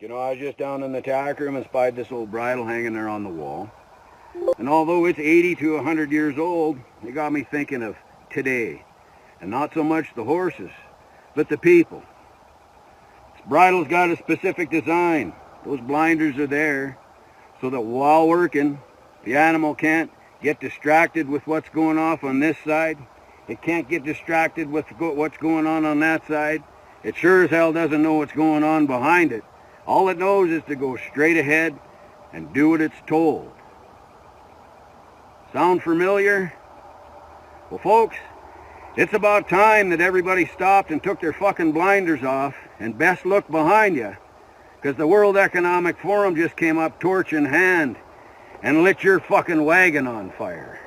You know, I was just down in the tack room and spied this old bridle hanging there on the wall. And although it's 80 to 100 years old, it got me thinking of today. And not so much the horses, but the people. This bridle's got a specific design. Those blinders are there so that while working, the animal can't get distracted with what's going off on this side. It can't get distracted with what's going on that side. It sure as hell doesn't know what's going on behind it. All it knows is to go straight ahead and do what it's told. Sound familiar? Well, folks, it's about time that everybody stopped and took their fucking blinders off and best look behind you, because the World Economic Forum just came up torch in hand and lit your fucking wagon on fire.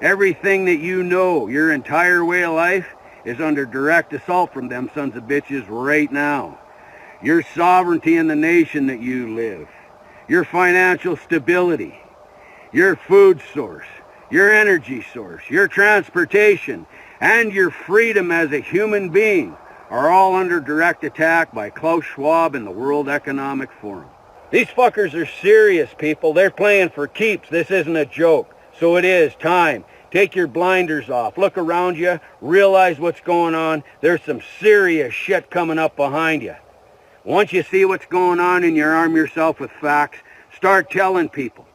Everything that you know, your entire way of life, is under direct assault from them sons of bitches right now. Your sovereignty in the nation that you live, your financial stability, your food source, your energy source, your transportation, and your freedom as a human being are all under direct attack by Klaus Schwab and the World Economic Forum. These fuckers are serious, people. They're playing for keeps. This isn't a joke. So it is time. Take your blinders off. Look around you. Realize what's going on. There's some serious shit coming up behind you. Once you see what's going on and you arm yourself with facts, start telling people.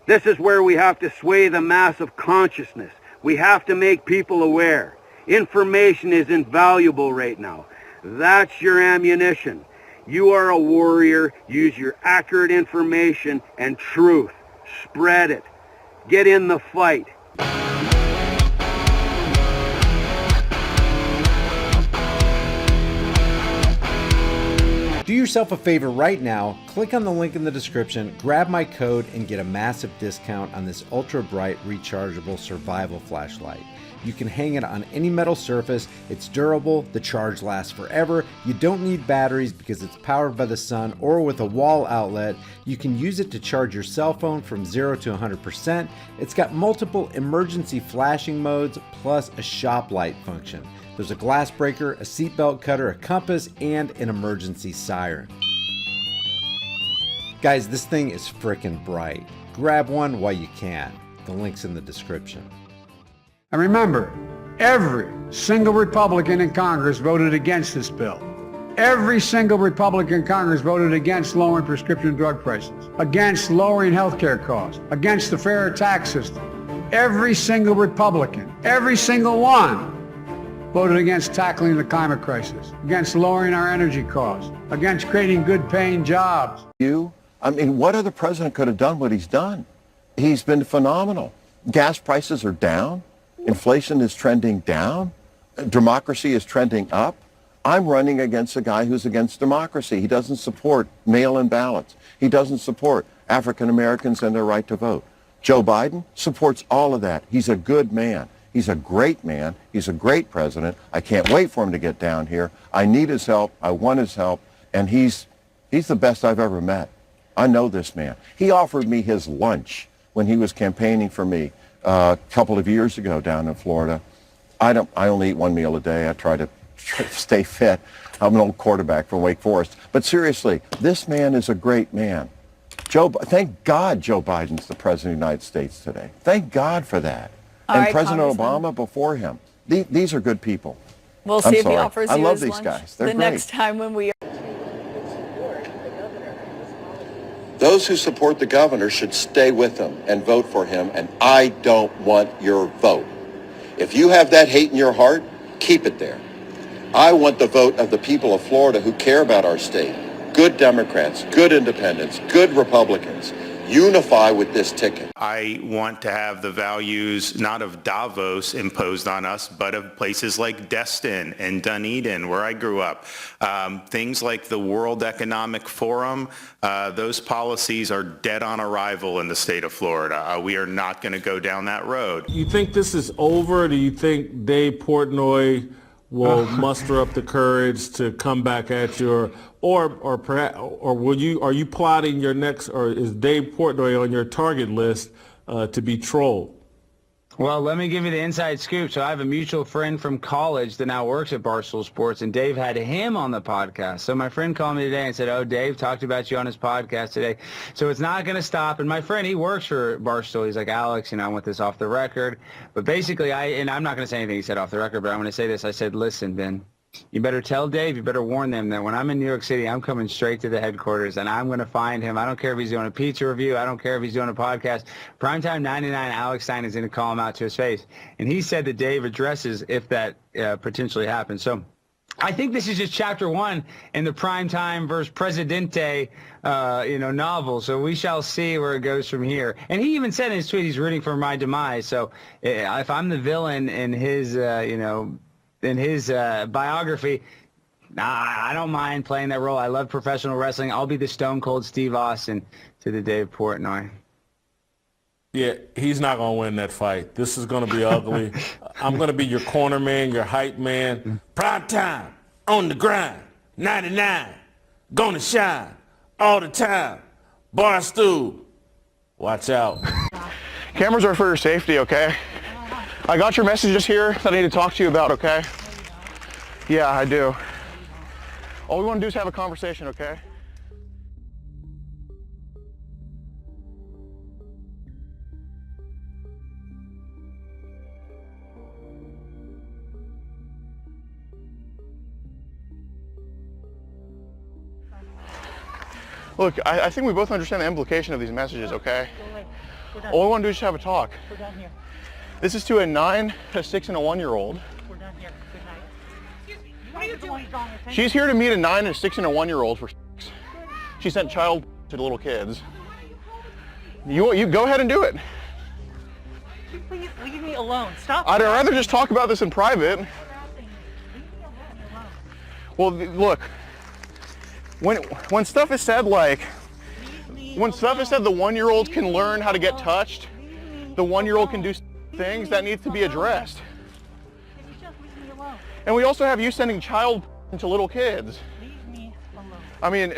This is where we have to sway the mass of consciousness. We have to make people aware. Information is invaluable right now. That's your ammunition. You are a warrior. Use your accurate information and truth. Spread it. Get in the fight. Do yourself a favor right now, click on the link in the description, grab my code, and get a massive discount on this ultra bright rechargeable survival flashlight. You can hang it on any metal surface, it's durable, the charge lasts forever, you don't need batteries because it's powered by the sun or with a wall outlet. You can use it to charge your cell phone from 0 to 100%. It's got multiple emergency flashing modes plus a shop light function. There's a glass breaker, a seatbelt cutter, a compass, and an emergency siren. Guys, this thing is frickin' bright. Grab one while you can. The link's in the description. And remember, every single Republican in Congress voted against this bill. Every single Republican in Congress voted against lowering prescription drug prices, against lowering health care costs, against the fairer tax system. Every single Republican, every single one, voted against tackling the climate crisis, against lowering our energy costs, against creating good-paying jobs. I mean, what other president could have done what he's done? He's been phenomenal. Gas prices are down. Inflation is trending down. Democracy is trending up. I'm running against a guy who's against democracy. He doesn't support mail-in ballots. He doesn't support African Americans and their right to vote. Joe Biden supports all of that. He's a good man. He's a great man. He's a great president. I can't wait for him to get down here. I need his help. I want his help. And he's the best I've ever met. I know this man. He offered me his lunch when he was campaigning for me a couple of years ago down in Florida. I only eat one meal a day. I try to stay fit. I'm an old quarterback from Wake Forest. But seriously, this man is a great man. Thank God Joe Biden's the president of the United States today. Thank God for that. And right, President Obama before him. These are good people. We'll see if he offers you I love his these lunch guys. They're the great. next time when we. Those who support the governor should stay with him and vote for him, and I don't want your vote. If you have that hate in your heart, keep it there. I want the vote of the people of Florida who care about our state. Good Democrats, good independents, good Republicans. Unify with this ticket. I want to have the values not of Davos imposed on us, but of places like Destin and Dunedin, where I grew up. Things like the World Economic Forum, those policies are dead on arrival in the state of Florida. We are not going to go down that road. You think this is over? Do you think Dave Portnoy will muster up the courage to come back at you, or are you plotting your next, or is Dave Portnoy on your target list to be trolled? Well, let me give you the inside scoop. So I have a mutual friend from college that now works at Barstool Sports, and Dave had him on the podcast. So my friend called me today and said, oh, Dave talked about you on his podcast today. So it's not going to stop. And my friend, he works for Barstool. He's like, Alex, I want this off the record. But basically, and I'm not going to say anything he said off the record, but I'm going to say this. I said, listen, Ben, you better tell Dave, you better warn them that when I'm in New York City, I'm coming straight to the headquarters, and I'm going to find him. I don't care if he's doing a pizza review. I don't care if he's doing a podcast. Primetime 99, Alex Stein is going to call him out to his face. And he said that Dave addresses if that potentially happens. So I think this is just chapter 1 in the Primetime versus Presidente novel. So we shall see where it goes from here. And he even said in his tweet he's rooting for my demise. So if I'm the villain in his, biography, I don't mind playing that role. I love professional wrestling. I'll be the Stone Cold Steve Austin to the Dave Portnoy. Yeah, he's not going to win that fight. This is going to be ugly. I'm going to be your corner man, your hype man. Prime time, on the grind, 99, gonna shine, all the time. Barstool, watch out. Cameras are for your safety, okay? I got your messages here that I need to talk to you about, okay? Yeah, I do. All we want to do is have a conversation, okay? Look, I think we both understand the implication of these messages, okay? All we want to do is just have a talk. We're done here. This is to a 9, a 6, and a 1-year-old. We're done here. Good night. Excuse me. What are you doing? She's here to meet a 9, a 6, and a 1-year-old for sex. She sent child to the little kids. You go ahead and do it. Please leave me alone. Stop. I'd rather just talk about this in private. Well, look, when stuff is said like, when stuff is said the 1-year-old can learn how to get touched, the 1-year-old can do things that needs to be addressed. And we also have you sending child to little kids. Leave me alone. I mean,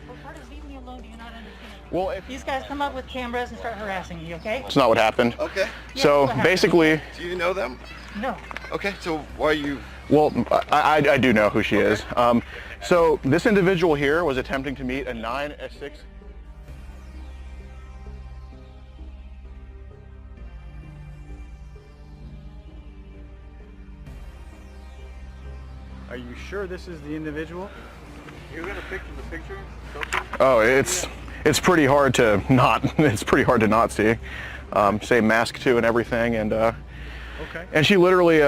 What part of leave me alone do you not understand? well, if These guys come up with cameras and start harassing me, okay? it's not what happened. Okay. So basically, Do you know them? No. Okay, so why are you... well, I do know who she is. So this individual here was attempting to meet a 9, a 6. Are you sure this is the individual? You got a picture of the picture? Oh, it's pretty hard to not. It's pretty hard to not see. Same mask too and everything, and okay. And she literally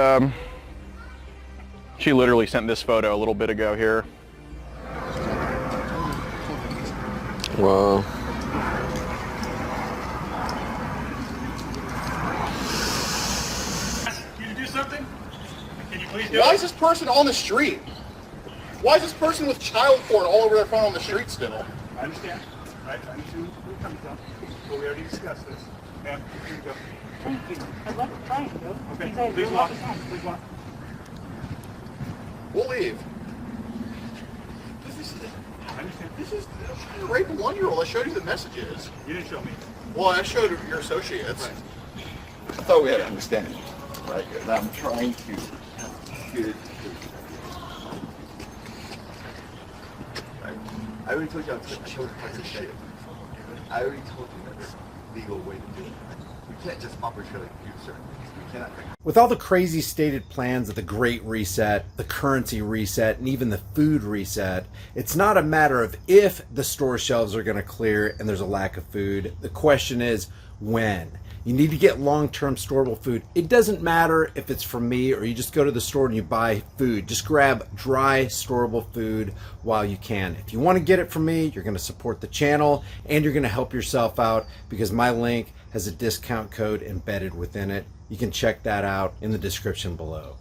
sent this photo a little bit ago here. Wow. Can you do something? Can you please do Why it? is this person on the street? Why is this person with child porn all over their phone on the street still? I understand. Right? I understand where you're coming from. But we already discussed this. Ma'am, here you go. Thank you. I love it. Fine, go. Okay, please walk. Please walk. We'll leave. I understand. This is rape a 1-year-old. I showed you the messages. You didn't show me. Well, I showed your associates. I thought we had an understanding, right? And I'm trying to get it. I already told you I showed the shit. I already told you that there's a legal way to do it. We can't just arbitrarily do certain things. We cannot. With all the crazy stated plans of the Great Reset, the currency reset, and even the food reset, it's not a matter of if the store shelves are going to clear and there's a lack of food. The question is when. You need to get long-term storable food. It doesn't matter if it's from me or you just go to the store and you buy food. Just grab dry, storable food while you can. If you want to get it from me, you're going to support the channel and you're going to help yourself out because my link has a discount code embedded within it. You can check that out in the description below.